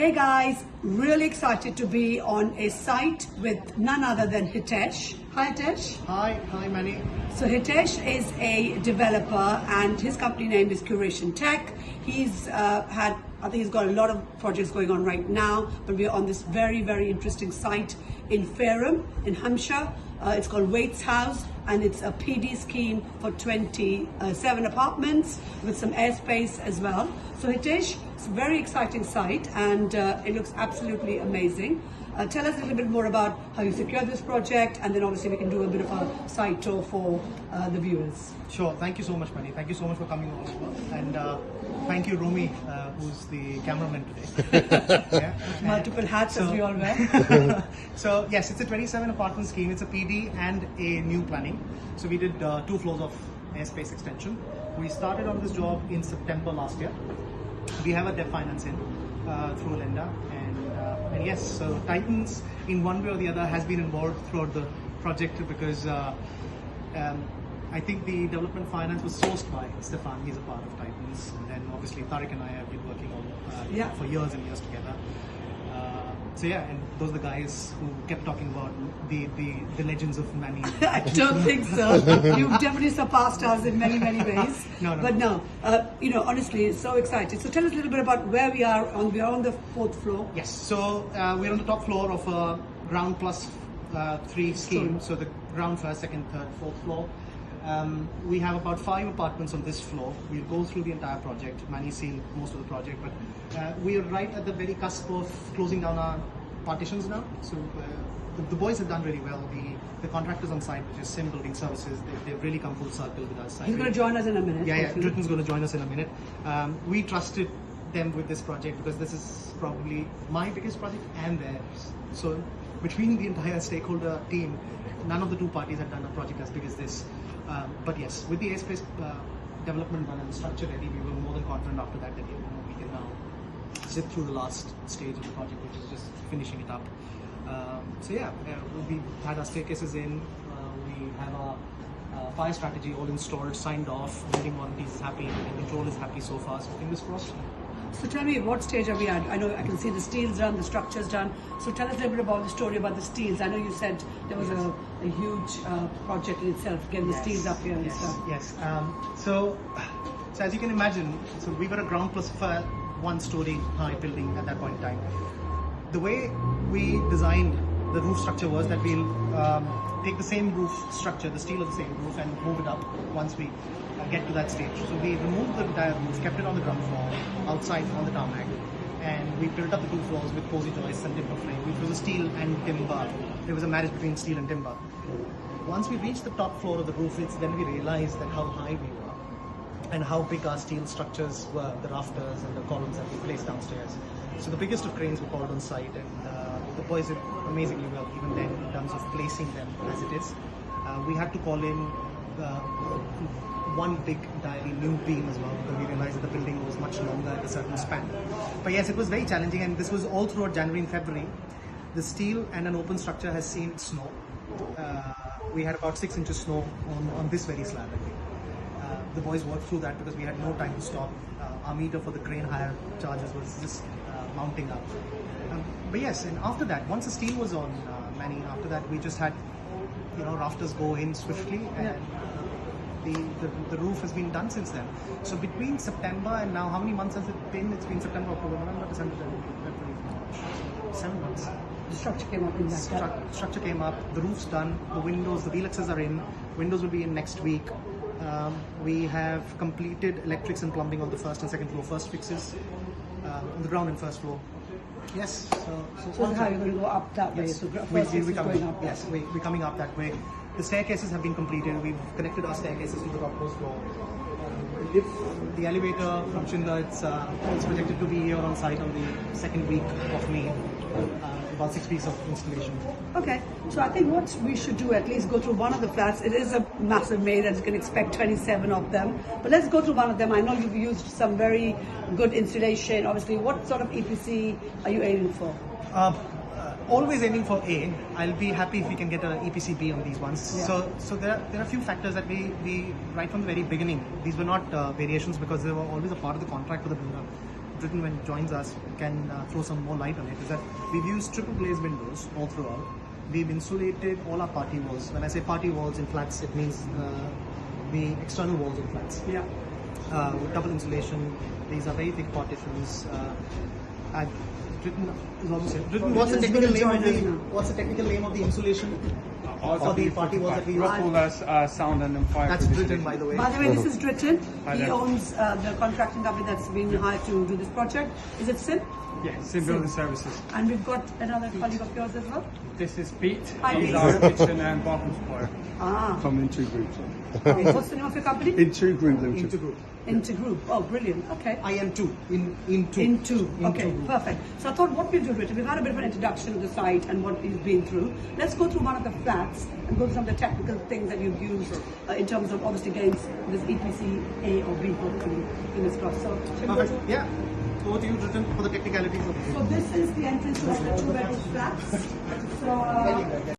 Hey guys, really excited to be on a site with none other than Hitesh. Hi Hitesh. Hi Manny. So Hitesh is a developer and his company name is Curation Tech. I think he's got a lot of projects going on right now, but we're on this very, very interesting site in Fareham, in Hampshire. It's called Waits House and it's a PD scheme for 27 apartments with some airspace as well. So Hitesh, it's a very exciting site and it looks absolutely amazing. Tell us a little bit more about how you secured this project, and then obviously we can do a bit of a site tour for the viewers. Sure, thank you so much Manny. Thank you so much for coming over. And thank you Romy, who's the cameraman today. Yeah. Multiple hats as we all wear. So yes, it's a 27 apartment scheme. It's a PD and a new planning. So we did 2 floors of airspace extension. We started on this job in September last year. We have a debt finance in through a lender, and yes, so Titans in one way or the other has been involved throughout the project because I think the development finance was sourced by Stefan. He's a part of Titans, and then obviously Tariq and I have been working on for years and years together. So yeah, and those are the guys who kept talking about the legends of Manny. I don't think so. You've definitely surpassed us in many, many ways. No. But no, honestly, it's so exciting. So tell us a little bit about where we are. We are on the 4th floor. Yes, so we're on the top floor of a ground plus 3 scheme. So the ground first, second, third, 4th floor. We have about 5 apartments on this floor. We'll go through the entire project. Manny's seen most of the project, but we are right at the very cusp of closing down our partitions now. So the boys have done really well. The contractors on site, which is Sim Building Services, they've really come full circle with us. He's going to join us in a minute. Yeah, Dritan's going to join us in a minute. We trusted them with this project because this is probably my biggest project and theirs. So between the entire stakeholder team, none of the 2 parties have done a project as big as this. But yes, with the airspace development done and the structure ready, we were more than confident after that we can now zip through the last stage of the project, which is just finishing it up. So yeah, we had our staircases in, we have our fire strategy all installed, signed off, building warranties is happy, and control is happy so far, so fingers crossed. So tell me, what stage are we at? I know I can see the steel's done, the structure's done. So tell us a little bit about the story about the steels. I know you said there was a huge project in itself, getting the steels up here and stuff. Yes. So as you can imagine, so we were a ground plus 1-story high building at that point in time. The way we designed the roof structure was that we'll take the same roof structure, the steel of the same roof, and move it up once we get to that stage. So we removed the entire roof, kept it on the ground floor, outside on the tarmac, and we built up the 2 floors with posy joists and timber frame, which was a steel and timber. There was a marriage between steel and timber. Once we reached the top floor of the roof, it's then we realized that how high we were and how big our steel structures were, the rafters and the columns that we placed downstairs. So the biggest of cranes were called on site, and the boys did amazingly well even then in terms of placing them as it is. We had to call in one big entirely new beam as well, because we realized that the building was much longer at a certain span. But yes, it was very challenging, and this was all throughout January and February. The steel and an open structure has seen snow. We had about 6 inches snow on this very slab, I think. The boys worked through that because we had no time to stop. Our meter for the crane hire charges was just mounting up. But yes, and after that, once the steel was on, Manny, after that we just had, rafters go in swiftly, and the roof has been done since then. So between September and now, how many months has it been? It's been September, October, November, December, January, February, March. 7 months. The structure came up in that. Structure came up, the roof's done, the windows, the VLXs are in, windows will be in next week. We have completed electrics and plumbing on the 1st and 2nd floor, first fixes on the ground and 1st floor. Yes. So how you're going to go up that way? So first fix is going up. Yes, we're coming up that way. The staircases have been completed. We've connected our staircases to the topmost floor. The elevator from Shinda, it's projected to be here on site on the 2nd week of May. About 6 weeks of installation. Okay, so I think what we should do, at least go through one of the flats. It is a massive maze, and you can expect 27 of them. But let's go through one of them. I know you've used some very good insulation. Obviously, what sort of EPC are you aiming for? Always aiming for A. I'll be happy if we can get an EPC B on these ones. Yeah. So there are a few factors that we right from the very beginning. These were not variations because they were always a part of the contract for the builder. Dritten, when joins us, can throw some more light on it, is that we've used triple glazed windows all throughout. We've insulated all our party walls. When I say party walls in flats, it means the external walls in flats. Yeah. With double insulation. These are very thick partitions. And Dritten is also here. Dritten, what's the technical name of the insulation for the party walls that we use? Rockwell sound and fire. That's Dritten, by the way. By the way, this is Dritten. Hi He there. owns the contracting company that's been hired to do this project. Is it Sim? Yeah, Sim Building Services. And we've got another colleague of yours as well. This is Pete. Hi, He's Pete. our kitchen and bathroom supplier. Ah. Come in two groups. What's the name of your company? Into Group Limited. Intergroup. Intergroup. Oh, brilliant. Okay. IM2. Into. Into. Okay, Into. perfect. So I thought what we'll do, Richard, we've had a bit of an introduction of the site and what he's been through. Let's go through one of the flats and go through some of the technical things that you've used in terms of obviously getting this EPC A or B, hopefully, fingers crossed. So, shall we go Perfect. to- Yeah. Over to you, Dritten, for the technicalities of it. So this is the entrance to the two-bedroom flats. So